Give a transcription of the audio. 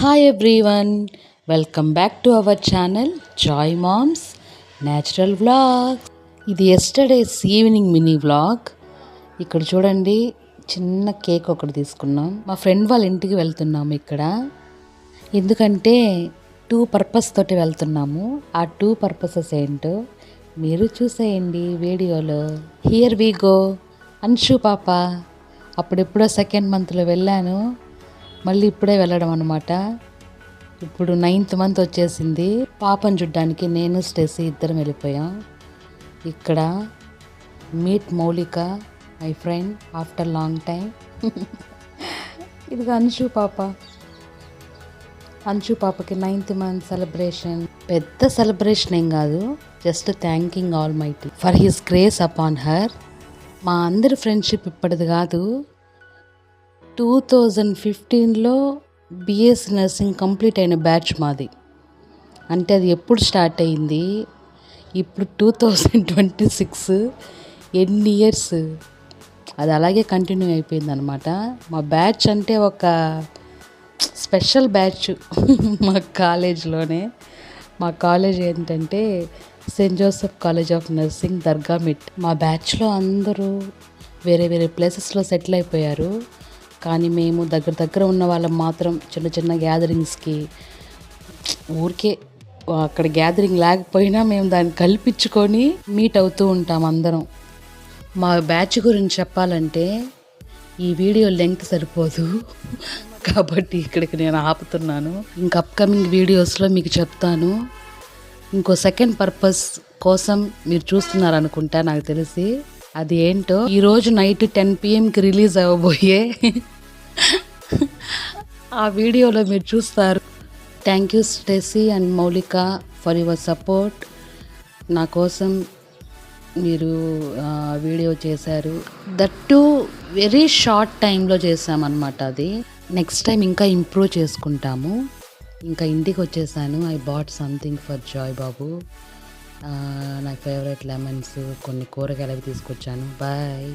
Hi everyone, welcome back to our channel joy mom's natural vlog. ఇది yesterday's evening mini vlog. ఇక్కడ చూడండి, చిన్న cake ఒకటి తీసుకున్నాం. మా ఫ్రెండ్ వాళ్ళ ఇంటికి వెళ్తున్నాము. ఇక్కడ ఎందుకంటే 2 పర్పస్ తోటి వెళ్తున్నాము. ఆ 2 పర్పసెస్ ఏంటో మీరు చూసేయండి వీడియోలో. Here we go. అన్షు పాప అప్పుడెప్పుడో 2nd మంత్లో వెళ్ళాను, మళ్ళీ ఇప్పుడే వెళ్ళడం అనమాట. ఇప్పుడు 9th మంత్ వచ్చేసింది. పాపను చూడ్డానికి నేను స్టెసీ ఇద్దరం వెళ్ళిపోయాం. ఇక్కడ మీట్ మౌలిక, my friend after long time. ఇదిగా అంశు పాప. అంశు పాపకి 9th మంత్ సెలబ్రేషన్. పెద్ద సెలబ్రేషన్ ఏం కాదు, just thanking all mighty for his grace upon her. మా అందరి ఫ్రెండ్షిప్ ఇప్పటిది కాదు. 2015లో బిఎస్ నర్సింగ్ కంప్లీట్ అయిన బ్యాచ్ మాది. అంటే అది ఎప్పుడు స్టార్ట్ అయింది, ఇప్పుడు 2026. ఎన్ని ఇయర్స్ అది అలాగే కంటిన్యూ అయిపోయింది అనమాట. మా బ్యాచ్ అంటే ఒక స్పెషల్ బ్యాచ్ మా కాలేజ్లోనే. మా కాలేజ్ ఏంటంటే Saint Joseph College of Nursing, Dargamitta. మా బ్యాచ్లో అందరూ వేరే వేరే ప్లేసెస్లో సెటిల్ అయిపోయారు. కానీ మేము దగ్గర ఉన్న వాళ్ళం మాత్రం చిన్న చిన్న గ్యాదరింగ్స్కి, ఊరికే అక్కడ గ్యాదరింగ్ లేకపోయినా మేము దాన్ని కల్పించుకొని మీట్ అవుతూ ఉంటాం అందరం. మా బ్యాచ్ గురించి చెప్పాలంటే ఈ వీడియో లెంగ్త్ సరిపోదు కాబట్టి ఇక్కడికి నేను ఆపుతున్నాను. ఇంకా అప్కమింగ్ వీడియోస్లో మీకు చెప్తాను. ఇంకో 2nd పర్పస్ కోసం మీరు చూస్తున్నారు అనుకుంటా, నాకు తెలిసి. అది ఏంటో ఈరోజు నైట్ 10 PM రిలీజ్ అవ్వబోయే ఆ వీడియోలో మీరు చూస్తారు. థ్యాంక్ యూ స్టెసీ అండ్ మౌలిక ఫర్ యువర్ సపోర్ట్. నా కోసం మీరు వీడియో చేశారు. దట్ టు వెరీ షార్ట్ టైంలో చేసామన్నమాట. అది నెక్స్ట్ టైం ఇంకా ఇంప్రూవ్ చేసుకుంటాము. ఇంకా ఇంటికి వచ్చేసాను. I bought something for Joy Babu. నా ఫేవరెట్ లెమన్స్, కొన్ని కూరగాయలు అవి తీసుకొచ్చాను. బాయ్.